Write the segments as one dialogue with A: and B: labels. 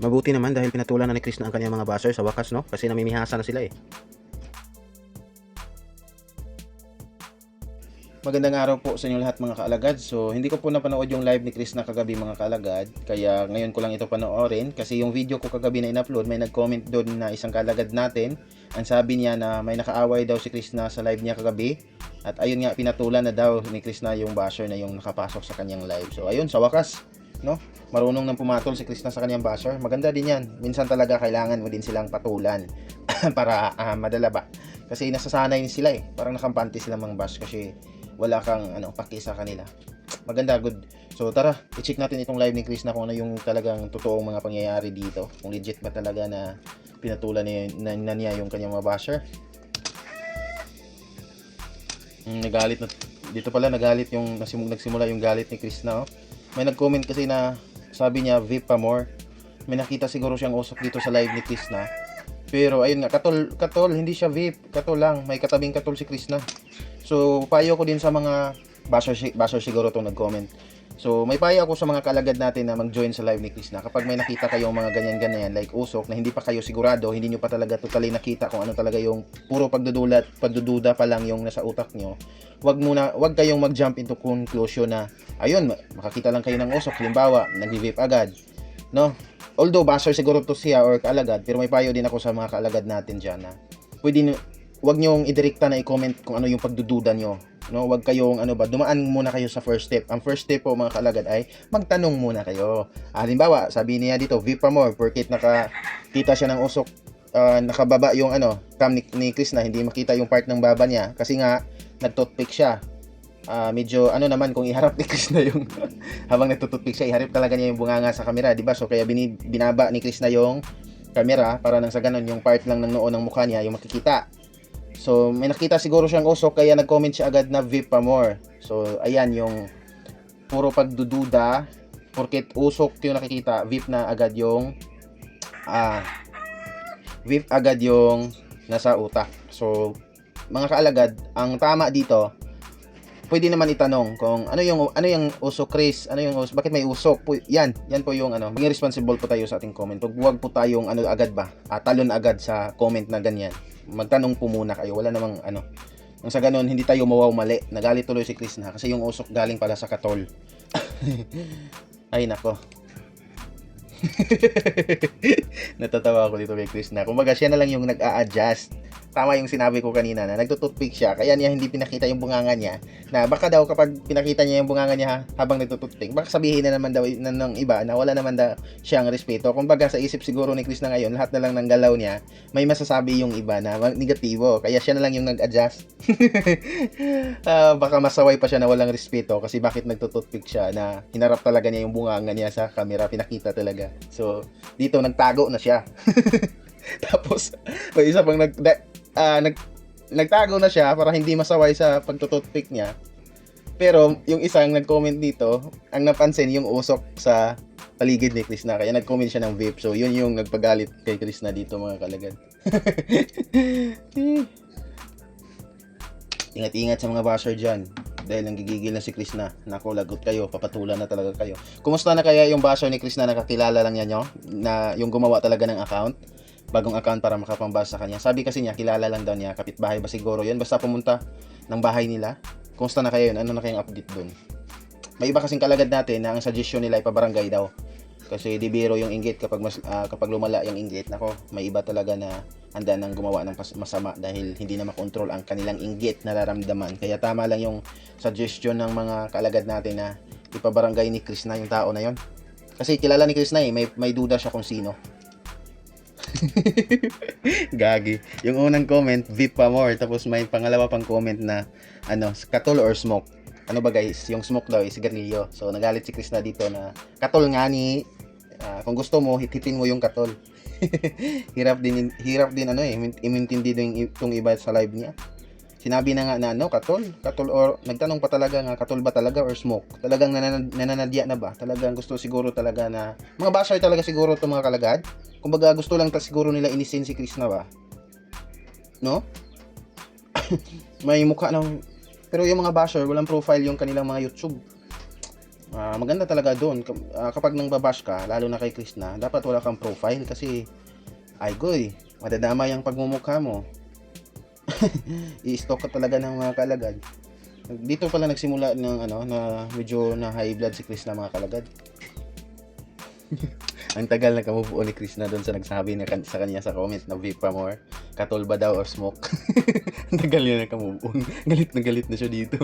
A: Mabuti naman dahil pinatulan na ni Krishna ang kanyang mga basher sa wakas, no? Kasi namimihasa na sila eh.
B: Magandang araw po sa inyo lahat mga kaalagad. So hindi ko po napanood yung live ni Krishna kagabi mga kaalagad, kaya ngayon ko lang ito panoorin kasi yung video ko kagabi na in-upload, may nag-comment doon na isang kaalagad natin. Ang sabi niya na may nakaaway daw si Krishna sa live niya kagabi at ayun nga, pinatulan na daw ni Krishna yung basher na yung nakapasok sa kanyang live. So ayun, sa wakas, no? Marunong nang pumatol si Krishna sa kanyang basher. Maganda din yan. Minsan talaga kailangan mo din silang patulan para madala ba. Kasi nasasanay sila eh. Parang nakampante sila mga bash kasi wala kang paki sa kanila. Maganda, good. So tara, i-check natin itong live ni Krishna kung ano yung talagang totoong mga pangyayari dito. Kung legit ba talaga na pinatulan niya yung kanyang mga basher. Nagalit na dito pala, nagalit yung nagsimula yung galit ni Krishna. Oh. May nag-comment kasi na sabi niya VIP pa more. May nakita siguro siyang usok dito sa live ni Krishna. Pero ayun nga, katol, hindi siya VIP, katol lang, may katabing katol si Krishna. So, payo ko din sa mga basher siguro itong nag-comment. So, may payo ako sa mga kalagad natin na mag-join sa live ni Krishna. Kapag may nakita kayong mga ganyan-ganyan, like usok, na hindi pa kayo sigurado, hindi nyo pa talaga totally nakita kung ano talaga yung puro pagdududa pa lang yung nasa utak nyo, wag kayong mag-jump into conclusion na, ayun, makakita lang kayo ng usok, halimbawa, nag-vape agad. No? Although, basher siguro to siya or kaalagad, pero may payo din ako sa mga kaalagad natin dyan na, wag niyong idirekta na i-comment kung ano yung pagdududa nyo. No, wag kayong dumaan muna kayo sa first step. Ang first step po mga kalagad ay magtanong muna kayo. Halimbawa, sabi niya dito, VIP pa more, porket nakakita siya ng usok, nakababa yung cam ni Krishna, hindi makita yung part ng baba niya kasi nga nagtoothpick siya. Medyo naman kung iharap ni Krishna yung habang nagtututpick siya, iharap talaga niya yung bunganga sa camera, di ba? So kaya binaba ni Krishna yung camera para nang sa ganun yung part lang ng noo ng mukha niya yung makikita. So, may nakita siguro siyang usok kaya nag-comment siya agad na VIP pa more. So, ayan yung puro pagdududa. Porket usok yung nakikita, VIP agad yung nasa utak. So, mga kaalagad, ang tama dito, pwede naman itanong kung ano yung usok, Chris, bakit may usok po, yan po yung maging responsible po tayo sa ating comment. Huwag po tayong agad ba, talon agad sa comment na ganyan. Magtanong po muna kayo, wala namang nang sa ganun hindi tayo mali. Nagalit tuloy si Krishna kasi yung usok galing pala sa katol. Ay nako. Natatawa ako dito kay Krishna. Kumbaga siya na lang yung nag-a-adjust. Tama yung sinabi ko kanina na nagtututpick siya, kaya niya hindi pinakita yung bunganga niya. Na baka daw kapag pinakita niya yung bunganga niya habang nagtututpick, baka sabihin na naman daw ng iba na wala naman daw siyang respeto. Kumbaga sa isip siguro ni Krishna ngayon, lahat na lang ng galaw niya, may masasabi yung iba na negatibo. Kaya siya na lang yung nag-adjust. Baka masaway pa siya na walang respeto kasi bakit nagtututpick siya na hinarap talaga niya yung bunganga niya sa camera, pinakita talaga. So, dito nagtago na siya. Tapos, may isa pang nagtago na siya para hindi masaway sa pagtututpick niya. Pero yung isang nag-comment dito, ang napansin yung usok sa paligid ni Krishna, kaya nag-comment siya ng VIP. So yun yung nagpagalit kay Krishna dito mga kalagad. Ingat-ingat sa mga basher dyan dahil nanggigigil na si Krishna. Nako, lagot kayo, papatulan na talaga kayo. Kumusta na kaya yung basher ni Krishna, nakakilala lang niya nyo na yung gumawa talaga ng account, bagong account para makapambasa sa kanya. Sabi kasi niya, kilala lang daw niya, kapitbahay ba siguro yun, basta pumunta ng bahay nila. Kumusta na kayo yun? Ano na kayong update dun? May iba kasing kalagad natin na ang suggestion nila ay pabarangay daw. Kasi di biro yung inggit kapag lumala yung inggit. Nako, may iba talaga na handa nang gumawa ng masama dahil hindi na makontrol ang kanilang inggit na nararamdaman. Kaya tama lang yung suggestion ng mga kalagad natin na ipabarangay ni Krishna yung tao na yon. Kasi kilala ni Krishna may duda siya kung sino. Gagi. Yung unang comment, VIP pa more. Tapos may pangalawa pang comment na katol or smoke. Ano ba guys? Yung smoke daw is sigarilyo. So nagalit si Krishna dito na katol nga ni kung gusto mo, hitin mo yung katol. hirap din imintindi din itong iba sa live niya. Sinabi na nga na katol or nagtanong pa talaga nga katol ba talaga or smoke. Talagang nananadya na ba? Talagang gusto siguro talaga na mga basher talaga siguro itong mga kalagad. Kumbaga gusto lang siguro nila inisin si Krishna ba? No? May mukha ng pero yung mga basher walang profile yung kanilang mga YouTube. Maganda talaga doon kapag nang babash ka, lalo na kay Krishna, dapat wala kang profile kasi ay goy, madadama yung pagmumukha mo. I-stalk ka talaga ng mga kalagad. Dito pala nagsimula ng na medyo na high blood si Krishna, mga kalagad. Ang tagal na kamove on ni Krishna doon sa nagsabi na sa kanya sa comment na vape pa more, katol ba daw or smoke. Ang tagal niya na kamove on. Galit na siya dito.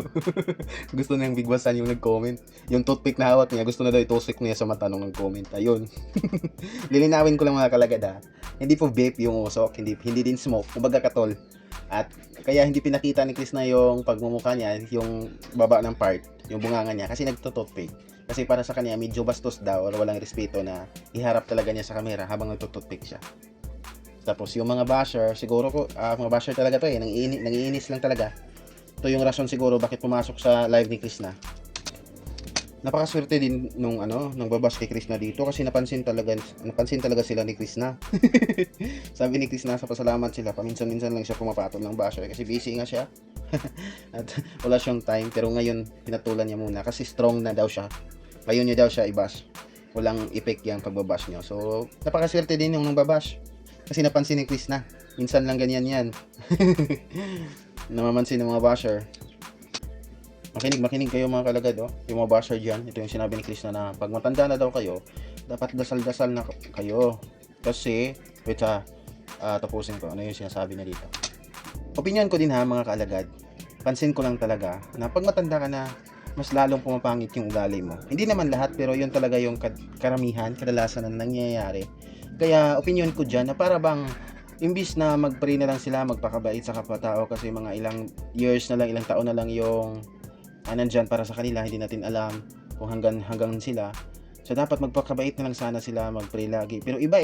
B: Gusto niyang bigwasan yung nag-comment. Yung toothpick na hawak niya, gusto na daw itusik niya sa mata nung nag-comment. Ayun. Lilinawin ko lang, mga kalagad, ha. Hindi po vape yung usok, hindi din smoke, kumbaga katol. At kaya hindi pinakita ni Krishna yung pagmumukha niya, yung baba ng part, yung bunganga niya, kasi nagtututpick. Kasi para sa kanya, medyo bastos daw, or walang respeto na iharap talaga niya sa camera habang nagtututpick siya. Tapos yung mga basher, siguro ko, mga basher talaga to nangiinis lang talaga. Ito yung rason siguro bakit pumasok sa live ni Krishna. Napakaswerte din nung babash kay Krishna dito kasi napansin talaga sila ni Krishna. Sabi ni Krishna, sa pasalamat sila, paminsan-minsan lang siya pumapatol ng basher kasi busy nga siya. At wala siyang time, pero ngayon pinatulan niya muna kasi strong na daw siya. Ngayon niya daw siya i-bash. Walang effect yung pagbabash niyo. So, napakaswerte din yung nang babash. Kasi napansin ni Krishna. Minsan lang ganyan yan. Namamansin ng mga basher. Makinig kayo, mga kalagad, oh. Yung mga basher dyan, ito yung sinabi ni Krishna na pag matanda na daw kayo, dapat dasal-dasal na kayo. Kasi, wait tapusin ko. Ano yung sinasabi niya dito? Opinion ko din, ha, mga kalagad. Pansin ko lang talaga na pag matanda ka na, mas lalong pumapangit yung ugali mo. Hindi naman lahat, pero yun talaga yung karamihan, kadalasan na nangyayari. Kaya opinion ko dyan na para bang imbis na mag-pray na lang sila, magpakabait sa kapwa-tao kasi mga ilang years na lang, ilang taon na lang yung nandyan para sa kanila, hindi natin alam kung hanggang sila. So dapat magpakabait na lang sana sila, mag-pray lagi. Pero iba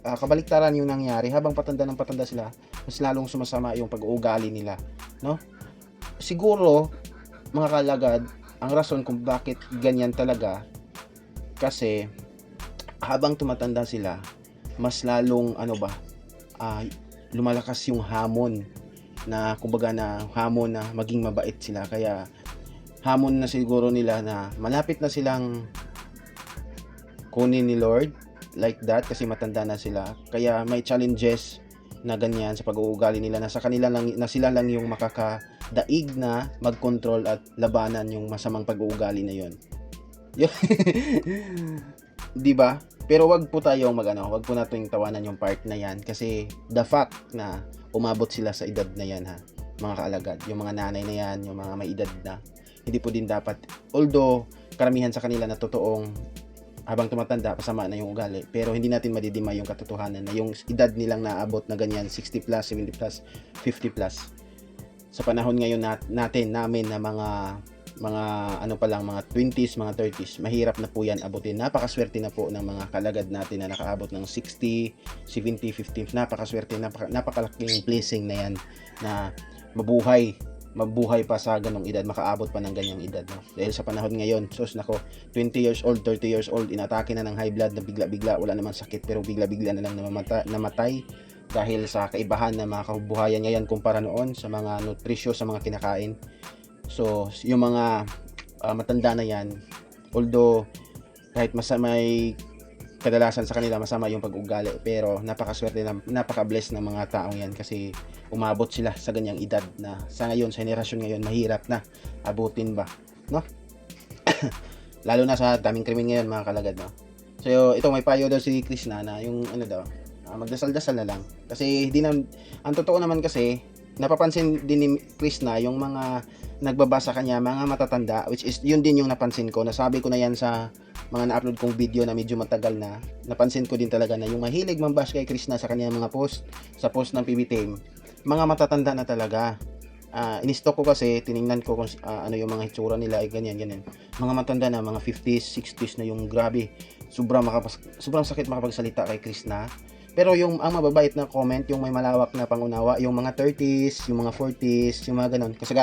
B: kabaliktaran yung nangyari, habang patanda sila, mas lalong sumasama yung pag-uugali nila, no? Siguro, mga kalagad, ang rason kung bakit ganyan talaga kasi habang tumatanda sila, mas lalong lumalakas yung hamon na kumbaga na hamon na maging mabait sila. Kaya hamon na siguro nila na malapit na silang kunin ni Lord, like that, kasi matanda na sila. Kaya may challenges na ganyan sa pag-uugali nila na sa kanila lang, na sila lang yung makakadaig na mag-control at labanan yung masamang pag-uugali na yun. Di ba? Pero wag po tayong wag po nating tawanan yung part na yan kasi the fact na umabot sila sa edad na yan, ha, mga kaalagad, yung mga nanay na yan, yung mga may edad na, hindi po din dapat, although karamihan sa kanila na totoong habang tumatanda, pasama na yung ugali. Pero hindi natin madidima yung katotohanan na yung edad nilang naabot na ganyan, 60 plus, 70 plus, 50 plus. Sa panahon ngayon namin na mga mga 20s, mga 30s, mahirap na po yan abutin. Napakaswerte na po ng mga kalagad natin na nakaabot ng 60, 70, 50. Napakaswerte, napakalaking blessing na yan na mabuhay pa sa ganong edad, makaabot pa ng ganyang edad, no? Dahil sa panahon ngayon, 20 years old, 30 years old, inatake na ng high blood na bigla-bigla, wala naman sakit pero bigla-bigla na lang namatay dahil sa kaibahan na mga kabuhayan ngayon kumpara noon sa mga nutrisyo, sa mga kinakain. So, yung mga matanda na yan, although kahit may kadalasan sa kanila masama yung pag-ugali, pero napakaswerte na napaka-bless ng mga taong yan kasi umabot sila sa ganyang edad na sa ngayon, sa henerasyon ngayon, mahirap na abutin ba, no? Lalo na sa daming krimen ngayon, mga kalagad, no? So ito, may payo daw si Krishna na yung magdasal-dasal na lang kasi ang totoo naman kasi napapansin din ni Krishna yung mga nagbabasa kanya, mga matatanda, which is yun din yung napansin ko, nasabi ko na yan sa mga na-upload kong video na medyo matagal na, napansin ko din talaga na yung mahilig mambash kay Krishna sa kanya mga post, sa post ng PB Team, mga matatanda na talaga. In-stock ko kasi, tiningnan ko kung ano yung mga hitsura nila, ganyan. Mga matanda na, mga 50s, 60s na yung grabe. Sobrang sakit makapagsalita kay Krishna. Pero yung ang mababait na comment, yung may malawak na pangunawa, yung mga 30s, yung mga 40s, yung mga ganun. Kasi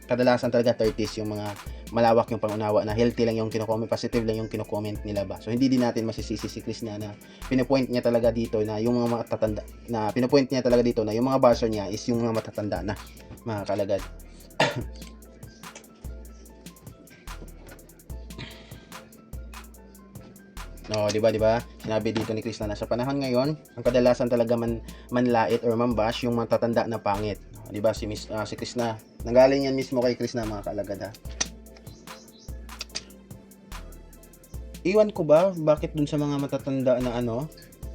B: kadalasan talaga 30s, yung mga malawak yung pangunawa na healthy lang yung kino-comment, positive lang yung kino-comment nila ba. So hindi din natin masisisi si Krishna na pinupoint niya talaga dito na yung mga matatanda, na pinupoint niya talaga dito na yung mga basher niya is yung mga matatanda na, mga kalagad.
A: No, di ba? Sinabi dito ni Krishna na sa panahon ngayon, ang kadalasan talaga manlait or mambash yung matatanda na pangit. Di ba si Krishna, nanggaling yan mismo kay Krishna mga kaalagad ha. Iwan ko ba bakit dun sa mga matatanda na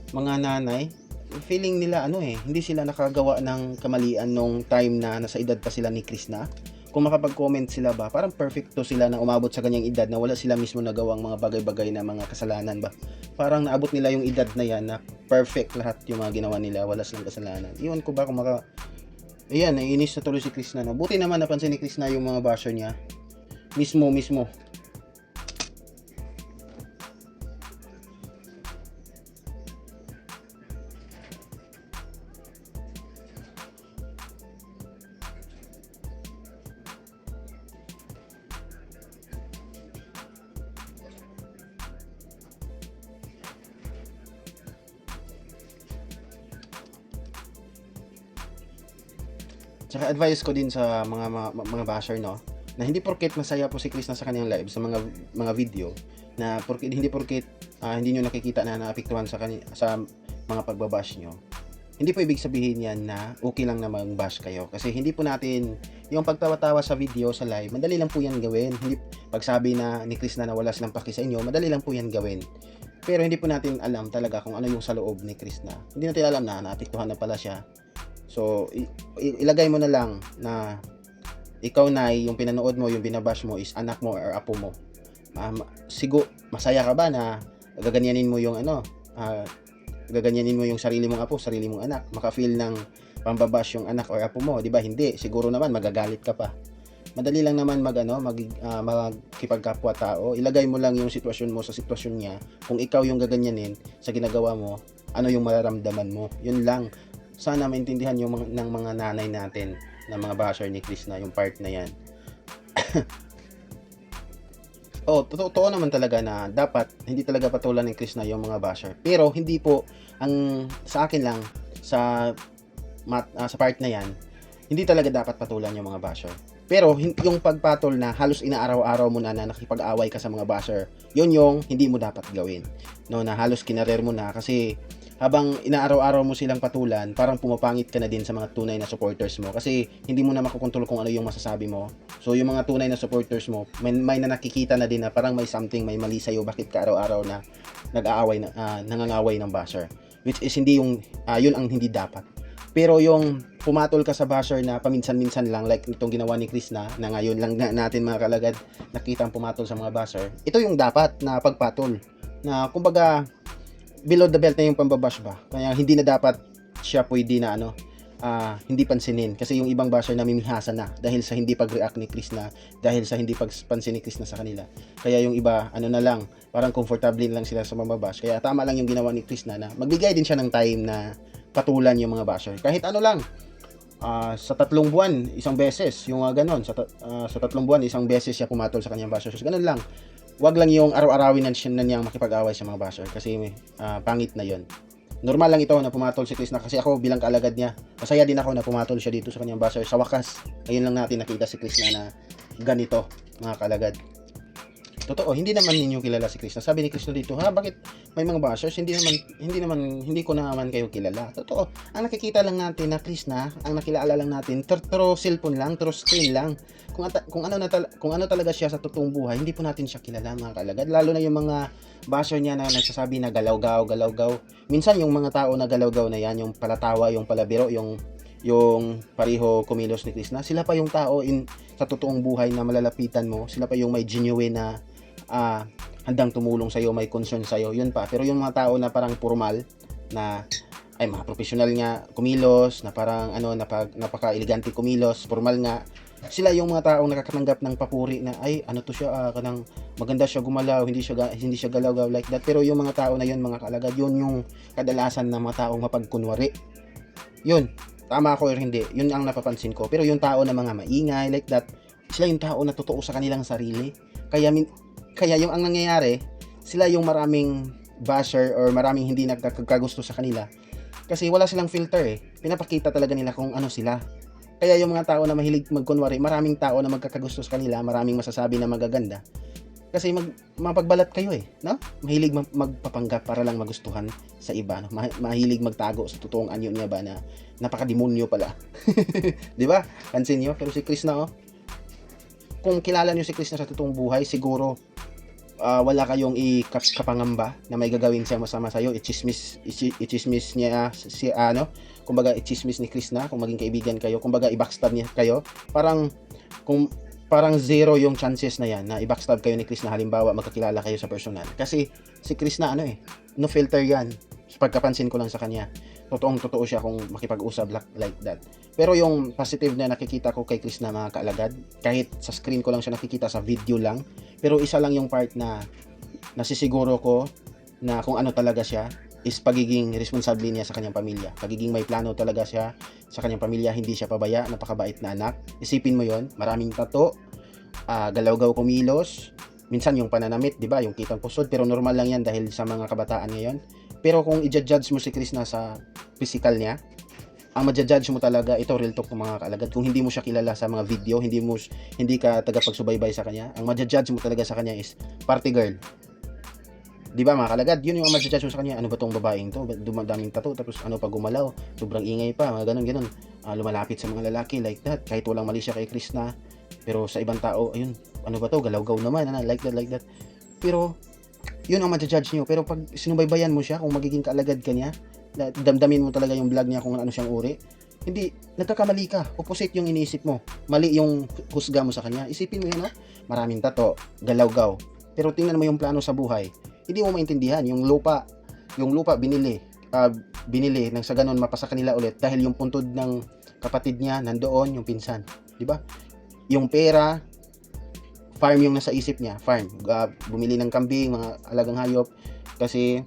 A: mga nanay, feeling nila hindi sila nakagawa ng kamalian nung time na nasa edad pa sila ni Krishna. Kung makapag-comment sila ba, parang perfecto sila na umabot sa ganyang edad na wala sila mismo nagawang mga bagay-bagay na mga kasalanan ba. Parang naabot nila yung edad na yan na perfect lahat yung mga ginawa nila, wala silang kasalanan. Iwan ko ba kung ayan, naiinis na tuloy si Krishna. No? Buti naman napansin ni Krishna yung mga basher niya. Mismo. Tsaka advice ko din sa mga basher na hindi porket masaya po si Krishna sa kanyang live sa mga video na hindi porket hindi niyo nakikita na naapektuhan sa mga pagbabash niyo. Hindi po ibig sabihin yan na okay lang na mag-bash kayo kasi hindi po natin yung pagtawa-tawa sa video sa live, madali lang po yan gawin. Hindi pagsabi na ni Krishna na wala silang paki sa inyo, madali lang po yan gawin. Pero hindi po natin alam talaga kung ano yung sa loob ni Krishna. Hindi natin alam na naapektuhan na pala siya. So, ilagay mo na lang na ikaw na yung pinanood mo, yung binabash mo is anak mo or apo mo. Masaya ka ba na gaganyanin mo yung gaganyanin mo yung sarili mong apo, sarili mong anak, maka-feel ng pambabash yung anak or apo mo, 'di ba? Hindi, siguro naman magagalit ka pa. Madali lang naman magkipagkapwa tao. Ilagay mo lang yung sitwasyon mo sa sitwasyon niya. Kung ikaw yung gaganyanin sa ginagawa mo, ano yung mararamdaman mo? Yun lang. Sana maintindihan yung ng mga nanay natin na mga basher ni Krishna yung part na yan. Totoo naman talaga na dapat hindi talaga patulan ni Krishna yung mga basher. Pero hindi po sa akin lang sa part na yan, hindi talaga dapat patulan yung mga basher. Pero yung pagpatol na halos inaaraw-araw mo na nakikipag-away ka sa mga basher, yun yung hindi mo dapat gawin. No, na halos kinarer mo na kasi habang inaaraw-araw mo silang patulan, parang pumapangit ka na din sa mga tunay na supporters mo kasi hindi mo na makokontrol kung ano yung masasabi mo. So yung mga tunay na supporters mo, may na nakikita na din na parang may mali sa'yo, bakit ka araw-araw na nag-aaway nangangaway ng basher. Which is hindi yun ang hindi dapat. Pero yung pumatol ka sa basher na paminsan-minsan lang, like itong ginawa ni Krishna, na ngayon lang natin mga kalagad nakitang pumatol sa mga basher, ito yung dapat na pagpatol. Na kumbaga, below the belt na yung pambabash ba. Kaya hindi na dapat siya pwede na hindi pansinin. Kasi yung ibang basher namimihasa na dahil sa hindi pag-react ni Krishna, dahil sa hindi pagpansin ni Krishna sa kanila. Kaya yung iba, na lang, parang comfortable lang sila sa mambabash. Kaya tama lang yung ginawa ni Krishna na magbigay din siya ng time na patulan yung mga basher. Kahit lang, sa 3 buwan, isang beses, yung ganon. Sa 3 buwan, isang beses siya pumatol sa kanyang basher. So, ganun lang. Wag lang yung araw-arawin na niyang makipag-away sa mga basher kasi pangit na yon. Normal lang ito na pumatol si Krishna kasi ako bilang kaalagad niya, masaya din ako na pumatol siya dito sa kanyang basher. Sa wakas, ngayon lang natin nakita si Krishna na ganito, mga kaalagad. Totoo, hindi naman ninyo kilala si Krishna. Sabi ni Krishna dito, bakit may mga bashers? Hindi ko naman kayo kilala. Totoo, ang nakikita lang natin na Krishna, ang nakilala lang natin, through cellphone lang, through screen lang. Kung ano talaga siya sa totoong buhay, hindi po natin siya kilala, mga kaalagad. Lalo na yung mga basher niya na nagsasabi na galawgaw. Minsan yung mga tao na galawgaw na yan, yung palatawa, yung palabiro, yung pareho kumilos ni Krishna, sila pa yung tao sa totoong buhay na malalapitan mo, sila pa yung may genuine na handang tumulong sa'yo, may concern sa'yo, yun pa. Pero yung mga tao na parang formal, na ay mga professional nga kumilos, na parang napaka-elegante kumilos, formal nga, sila yung mga taong nakakatanggap ng papuri na ay to siya, kanang maganda siya gumalaw, hindi siya galaw-gaw like that. Pero yung mga tao na yun, mga kaalagad, yun yung kadalasan ng mga taong mapagkunwari. Yun, tama ako or hindi, yun ang napapansin ko. Pero yung tao na mga maingay like that, sila yung tao na totoo sa kanilang sarili. Kaya yung ang nangyayari, sila yung maraming basher or maraming hindi nagkakagusto sa kanila. Kasi wala silang filter Pinapakita talaga nila kung ano sila. Kaya yung mga tao na mahilig magkunwari, maraming tao na magkakagusto sa kanila, maraming masasabi na magaganda. Kasi mapagbalat kayo eh, no? Mahilig magpapanggap para lang magustuhan sa iba, no? Mahilig magtago sa totoong anyo niya ba na napakademonyo pala. 'Di ba? Pansin niyo, pero si Chris na, oh, kung kilala niyo si Chris na sa totoong buhay, siguro wala kayong kapangamba na may gagawin siya masama sa iyo. Ichismis niya si ano, kumbaga ichismis ni Chris na kung maging kaibigan kayo, kumbaga i-backstab niya kayo. Parang zero yung chances na yan na i-backstab kayo ni Chris na halimbawa magkakilala kayo sa personal. Kasi si Chris na ano eh, no filter yan. Pagkapansin ko lang sa kanya, totoo siya kung makipag-usap like that. Pero yung positive na nakikita ko kay Chris na mga kaalagad, kahit sa screen ko lang siya nakikita, sa video lang, pero isa lang yung part na nasisiguro ko na kung ano talaga siya is pagiging responsable niya sa kanyang pamilya. Pagiging may plano talaga siya sa kanyang pamilya, hindi siya pabaya, napakabait na anak. Isipin mo yon, maraming tato, galaw-gaw kumilos, minsan yung pananamit, di ba, yung kitang pusod, pero normal lang yan dahil sa mga kabataan ngayon. Pero kung i-judge mo si Chris na sa physical niya, ang ma-judge mo talaga, ito real talk ng mga kaalagad, kung hindi mo siya kilala sa mga video, hindi ka tagapagsubaybay sa kanya, ang ma-judge mo talaga sa kanya is party girl. Di ba mga kalagad, yun yung ma-judge mo sa kanya, ano ba tong babaeng to, dumadaming tattoo, tapos ano pa gumalaw, sobrang ingay pa, mga ganun, lumalapit sa mga lalaki like that, kahit walang mali siya kay Chris na, pero sa ibang tao, ayun, ano ba to, galaw-gaw naman, like that, pero yun ang ma-judge nyo. Pero pag sinubaybayan mo siya, kung magiging kaalagad ka niya, damdamin mo talaga yung vlog niya kung ano siyang uri, hindi, nagkakamali ka, opposite yung iniisip mo, mali yung husga mo sa kanya. Isipin mo yun, no? Maraming tato, galaw-gaw, pero tingnan mo yung plano sa buhay, hindi mo maintindihan. Yung lupa binili nang sa ganun mapasa kanila ulit dahil yung puntod ng kapatid niya nandoon, yung pinsan, di ba? Yung pera, farm yung nasa isip niya, farm, bumili ng kambing, mga alagang hayop, kasi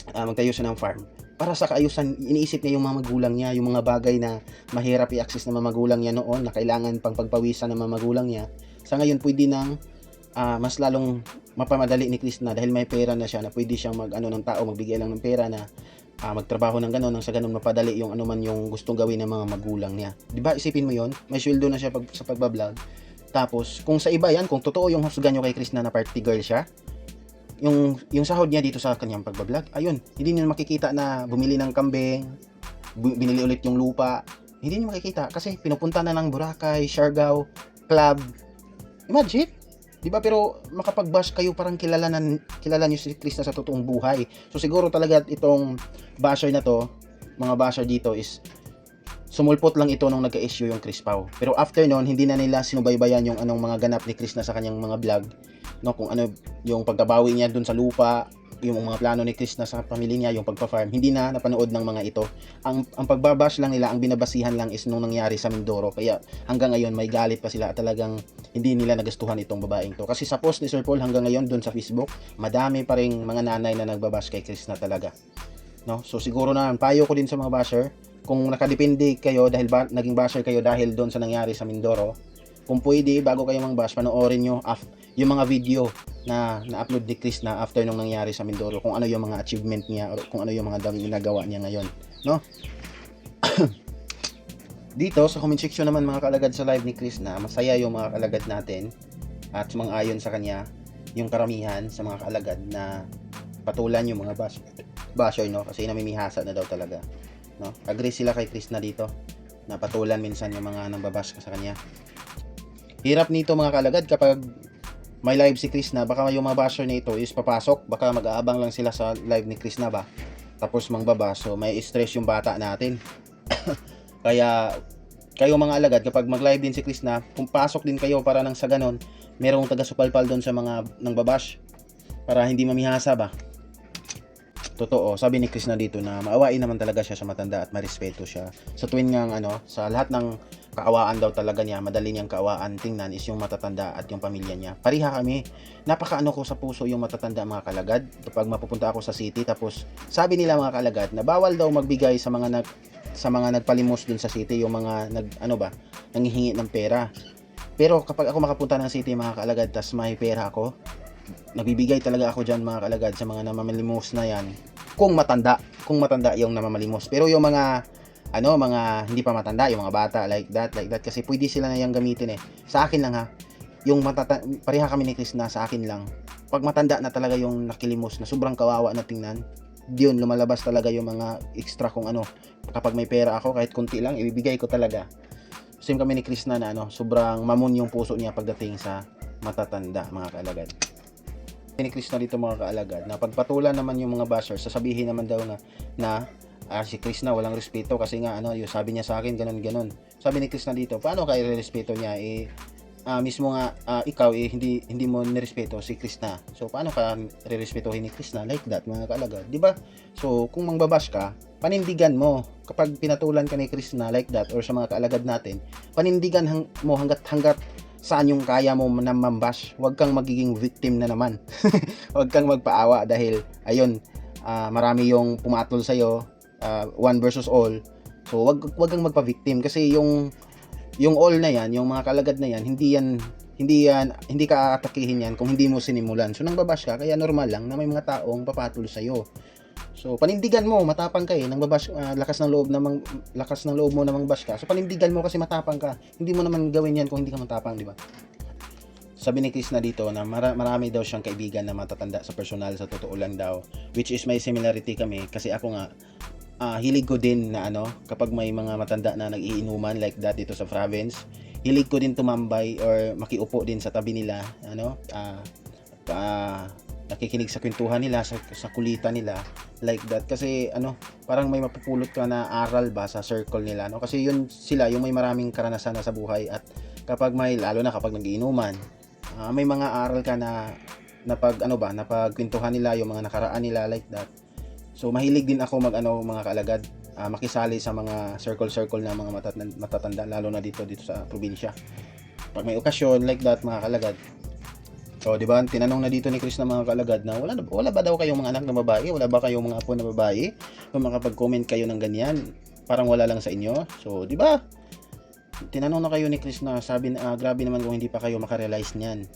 A: magtayo siya ng farm para sa kaayusan. Iniisip niya yung mga magulang niya, yung mga bagay na mahirap i-access ng mga magulang niya noon, na kailangan pang pagpawisan ng mga magulang niya. Sa ngayon pwede nang mas lalong mapamadali ni Chris na dahil may pera na siya, na pwede siyang ng tao, magbigay lang ng pera na magtrabaho ng gano'n, nang sa gano'n mapadali yung ano man yung gustong gawin ng mga magulang niya. Di ba? Isipin mo yon, may sweldo na siya sa pagbablog. Tapos kung sa iba yan, kung totoo yung husgan nyo kay Chris na party girl siya, yung sahod niya dito sa kanyang pagbablog, ayun, hindi niyo makikita na bumili ng kambing, binili ulit yung lupa, hindi niyo makikita kasi pinupunta na ng Boracay, Siargao, club. Imagine, di ba? Pero makapag-bash kayo, parang kilala niyo si Chris na sa totoong buhay. So siguro talaga itong basher na to, mga basher dito is sumulpot lang ito nung nagka-issue yung Chris Pao. Pero after noon, hindi na nila sinubaybayan yung anong mga ganap ni Chris na sa kanyang mga vlog, no, kung ano yung pagbabawi niya dun sa lupa, yung mga plano ni Chris na sa pamilya niya, yung pagpa-farm, hindi na napanood ng mga ito. Ang pagbabash lang nila, ang binabasihan lang is nung nangyari sa Mindoro. Kaya hanggang ngayon may galit pa sila, talagang hindi nila nagustuhan itong babaeng to. Kasi sa post ni Sir Paul hanggang ngayon dun sa Facebook, madami pa ring mga nanay na nagbabash kay Chris na talaga, no? So siguro na payo ko din sa mga basher, kung nakadepende kayo dahil naging basher kayo dahil doon sa nangyari sa Mindoro, kung pwede, bago kayo mang bash, panoorin nyo yung mga video na na-upload ni Chris na after nung nangyari sa Mindoro, kung ano yung mga achievement niya or kung ano yung mga ginagawa niya ngayon, no? Dito sa comment section naman mga kalagad sa live ni Chris na masaya yung mga kalagad natin at sumang-ayon sa kanya yung karamihan sa mga kalagad na patulan yung mga basher, no? Kasi namimihasa na daw talaga, no? Agree sila kay Chris na dito na patulan minsan yung mga nambabash sa kanya. Hirap nito mga kalagad kapag may live si Chris na, baka yung mga basher na ito is papasok, baka mag-aabang lang sila sa live ni Chris na ba, tapos mangbabash, so may stress yung bata natin. Kaya kayo mga alagad, kapag mag-live din si Chris na, kung pasok din kayo para nang sa ganon, merong taga-supalpal doon sa mga nangbabash para hindi mamihasa ba. Totoo, sabi ni Chris na dito na maawain naman talaga siya sa matanda at marespeto siya. Sa tuwing ngang sa lahat ng kaawaan daw talaga niya, madali niyang kaawaan tingnan is yung matatanda at yung pamilya niya. Pariha kami, napakaano ko sa puso yung matatanda mga kalagad. Kapag mapupunta ako sa city, tapos sabi nila mga kalagad na bawal daw magbigay sa mga nagpalimos dun sa city, yung mga nanghihingi ng pera. Pero kapag ako makapunta ng city mga kalagad, tas may pera ako, nagbibigay talaga ako dyan mga kalagad sa mga namamalimos na yan, kung matanda yung namamalimos. Pero yung mga hindi pa matanda, yung mga bata like that, kasi pwede sila na yung gamitin eh. Sa akin lang ha, yung pareha kami ni Krishna sa akin lang. Pag matanda na talaga yung nakilimos na sobrang kawawa na tingnan, yun lumalabas talaga yung mga extra kung ano. Kapag may pera ako, kahit kunti lang, ibibigay ko talaga. Same kami ni Krishna na sobrang mamon yung puso niya pagdating sa matatanda, mga kaalagad. Ni Krishna dito, mga kaalagad, na pagpatulan naman yung mga bashers, sasabihin naman daw na si Krishna walang respeto kasi nga yung sabi niya sa akin ganun. Sabi ni Krishna dito, paano ka irerespeto niya? Mismo nga ikaw hindi mo nirespeto si Krishna. So paano ka rerespetuhin ni Krishna like that, mga kaalagad, di ba? So kung mangbabash ka, panindigan mo. Kapag pinatulan ka ni Krishna like that or sa mga kaalagad natin, panindigan mo hanggat saan yung kaya mo na mambash. Huwag kang magiging victim na naman. Huwag kang magpaawa dahil ayun, marami yung pumatol sa'yo, one versus all. So wag kang magpa-victim kasi yung all na yan, yung mga kalagad na yan, hindi ka aatakihin yan kung hindi mo sinimulan. So nang babash ka, kaya normal lang na may mga taong papatol sa iyo. So panindigan mo, matapang ka nang babash, lakas ng loob mo namang bash ka. So panindigan mo kasi matapang ka. Hindi mo naman gawin yan kung hindi ka matapang, di ba? Sabi ni Krishna dito na marami daw siyang kaibigan na matatanda sa personal, sa totoo lang daw, which is may similarity kami kasi ako nga hilig ko din na kapag may mga matanda na nag-iinuman like that dito sa province, hilig ko din tumambay or makiupo din sa tabi nila, nakikinig sa kwentuhan nila, sa kulitan nila like that kasi parang may mapupulot ka na aral ba sa circle nila, kasi yun sila yung may maraming karanasan na sa buhay at kapag lalo na kapag nag-iinuman, may mga aral ka na napagkwentuhan nila yung mga nakaraan nila like that. So mahilig din ako mga kaalagad, makisali sa mga circle na mga matatanda lalo na dito sa probinsya. Pag may okasyon like that, mga kaalagad. So di ba, tinanong na dito ni Krishna, mga kaalagad, na wala ba daw kayong mga anak na babae? Wala ba kayong mga apo na babae? Kung makapag-comment kayo ng ganyan, parang wala lang sa inyo. So di ba? Tinanong na kayo ni Krishna, sabi na grabe naman kung hindi pa kayo makarealize niyan.